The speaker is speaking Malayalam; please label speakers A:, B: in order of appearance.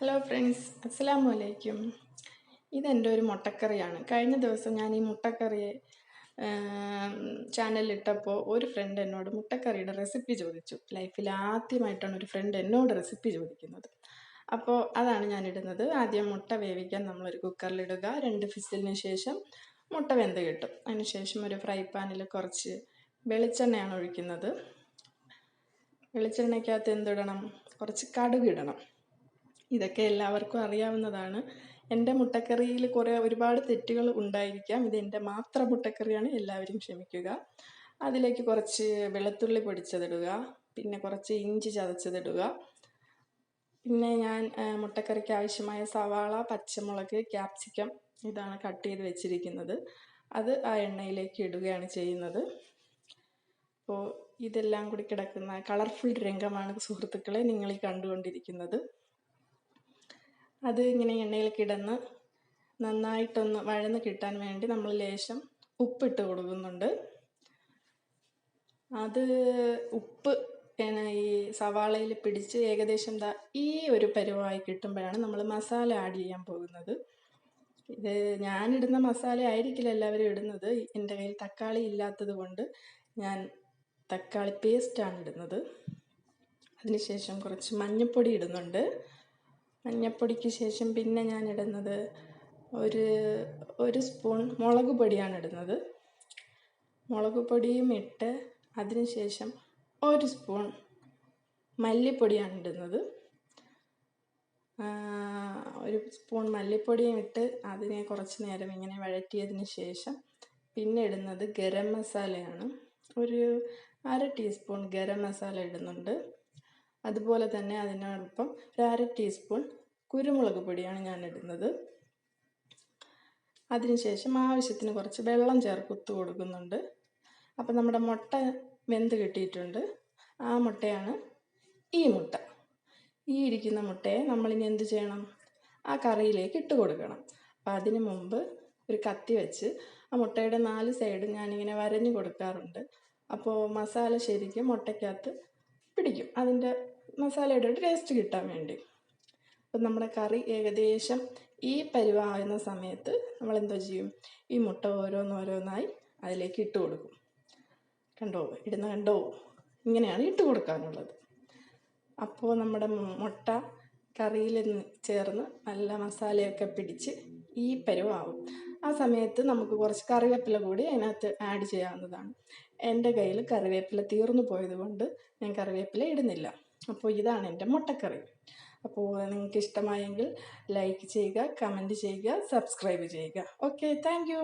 A: ഹലോ ഫ്രണ്ട്സ്, അസ്സലാമു അലൈക്കും. ഇതെൻ്റെ ഒരു മുട്ടക്കറിയാണ്. കഴിഞ്ഞ ദിവസം ഞാൻ ഈ മുട്ടക്കറിയെ ചാനലിലിട്ടപ്പോൾ ഒരു ഫ്രണ്ട് എന്നോട് മുട്ടക്കറിയുടെ റെസിപ്പി ചോദിച്ചു. ലൈഫിൽ ആദ്യമായിട്ടാണ് ഒരു ഫ്രണ്ട് എന്നോട് റെസിപ്പി ചോദിക്കുന്നത്. അപ്പോൾ അതാണ് ഞാൻ ഇടുന്നത്. ആദ്യം മുട്ട വേവിക്കാൻ നമ്മളൊരു കുക്കറിലിടുക. 2 വിസിലിന് ശേഷം മുട്ട വെന്ത് കിട്ടും. അതിനുശേഷം ഒരു ഫ്രൈ പാനിൽ കുറച്ച് വെളിച്ചെണ്ണയാണ് ഒഴിക്കുന്നത്. വെളിച്ചെണ്ണയ്ക്കകത്ത് എന്തിടണം? കുറച്ച് കടുക് ഇടണം. ഇതൊക്കെ എല്ലാവർക്കും അറിയാവുന്നതാണ്. എൻ്റെ മുട്ടക്കറിയിൽ ഒരുപാട് തെറ്റുകൾ ഉണ്ടായിരിക്കാം. ഇതെൻ്റെ മാത്രം മുട്ടക്കറിയാണ്, എല്ലാവരും ക്ഷമിക്കുക. അതിലേക്ക് കുറച്ച് വെളുത്തുള്ളി പൊടിച്ചതിടുക, പിന്നെ കുറച്ച് ഇഞ്ചി ചതച്ചതിടുക. പിന്നെ ഞാൻ മുട്ടക്കറിക്ക് ആവശ്യമായ സവാള, പച്ചമുളക്, ക്യാപ്സിക്കം ഇതാണ് കട്ട് ചെയ്ത് വെച്ചിരിക്കുന്നത്. അത് ആ എണ്ണയിലേക്ക് ഇടുകയാണ് ചെയ്യുന്നത്. അപ്പോൾ ഇതെല്ലാം കൂടി കിടക്കുന്ന കളർഫുൾ രംഗമാണ് സുഹൃത്തുക്കളെ നിങ്ങൾ ഈ കണ്ടുകൊണ്ടിരിക്കുന്നത്. അത് ഇങ്ങനെ എണ്ണയിൽ കിടന്ന് നന്നായിട്ടൊന്ന് വഴന്ന് കിട്ടാൻ വേണ്ടി നമ്മൾ ലേശം ഉപ്പിട്ട് കൊടുക്കുന്നുണ്ട്. അത് ഉപ്പ് ഈ സവാളയിൽ പിടിച്ച് ഏകദേശം ഈ ഒരു പരുവമായി കിട്ടുമ്പോഴാണ് നമ്മൾ മസാല ആഡ് ചെയ്യാൻ പോകുന്നത്. ഇത് ഞാനിടുന്ന മസാല ആയിരിക്കില്ല എല്ലാവരും ഇടുന്നത്. എൻ്റെ കയ്യിൽ തക്കാളി ഇല്ലാത്തത് കൊണ്ട് ഞാൻ തക്കാളി പേസ്റ്റാണ് ഇടുന്നത്. അതിനുശേഷം കുറച്ച് മഞ്ഞൾപ്പൊടി ഇടുന്നുണ്ട്. മഞ്ഞൾപ്പൊടിക്ക് ശേഷം പിന്നെ ഞാൻ ഇടുന്നത് ഒരു സ്പൂൺ മുളക് പൊടിയാണ് ഇടുന്നത്. മുളക് പൊടിയും ഇട്ട് അതിനുശേഷം 1 സ്പൂൺ മല്ലിപ്പൊടിയാണ് ഇടുന്നത്. 1 സ്പൂൺ മല്ലിപ്പൊടിയും ഇട്ട് അതിനെ കുറച്ച് നേരം ഇങ്ങനെ വഴറ്റിയതിന് ശേഷം പിന്നെ ഇടുന്നത് ഗരം മസാലയാണ്. ഒരു 1/2 ടീസ്പൂൺ ഗരം മസാല ഇടുന്നുണ്ട്. അതുപോലെ തന്നെ അതിനോടൊപ്പം 1/2 ടീസ്പൂൺ കുരുമുളക് പൊടിയാണ് ഞാൻ ഇടുന്നത്. അതിനുശേഷം ആവശ്യത്തിന് കുറച്ച് വെള്ളം ചേർത്ത് കൊടുക്കുന്നുണ്ട്. അപ്പം നമ്മുടെ മുട്ട വെന്ത് കിട്ടിയിട്ടുണ്ട്. ആ മുട്ടയാണ് ഈ മുട്ട. ഈ ഇരിക്കുന്ന മുട്ടയെ നമ്മളിനി എന്ത് ചെയ്യണം? ആ കറിയിലേക്ക് ഇട്ട് കൊടുക്കണം. അപ്പം അതിന് മുമ്പ് ഒരു കത്തി വെച്ച് ആ മുട്ടയുടെ 4 സൈഡും ഞാനിങ്ങനെ വരഞ്ഞു കൊടുക്കാറുണ്ട്. അപ്പോൾ മസാല ശരിക്കും മുട്ടയ്ക്കകത്ത് പിടിക്കും, അതിൻ്റെ മസാലയുടെ ഒരു ടേസ്റ്റ് കിട്ടാൻ വേണ്ടി. അപ്പം നമ്മുടെ കറി ഏകദേശം ഈ പരുവാകുന്ന സമയത്ത് നമ്മൾ എന്തോ ചെയ്യും? ഈ മുട്ട ഓരോന്നോരോന്നായി അതിലേക്ക് ഇട്ട് കൊടുക്കും. കണ്ടോ? ഇങ്ങനെയാണ് ഇട്ട് കൊടുക്കാനുള്ളത്. അപ്പോൾ നമ്മുടെ മുട്ട കറിയിൽ ചേർന്ന് നല്ല മസാലയൊക്കെ പിടിച്ച് ഈ പരുവാകും. ആ സമയത്ത് നമുക്ക് കുറച്ച് കറിവേപ്പില കൂടി അതിനകത്ത് ആഡ് ചെയ്യാവുന്നതാണ്. എൻ്റെ കയ്യിൽ കറിവേപ്പില തീർന്നു പോയതുകൊണ്ട് ഞാൻ കറിവേപ്പില ഇടുന്നില്ല. അപ്പോൾ ഇതാണ് എൻ്റെ മുട്ടക്കറി. അപ്പോൾ നിങ്ങൾക്ക് ഇഷ്ടമായെങ്കിൽ ലൈക്ക് ചെയ്യുക, കമൻറ്റ് ചെയ്യുക, സബ്സ്ക്രൈബ് ചെയ്യുക. Okay, thank you.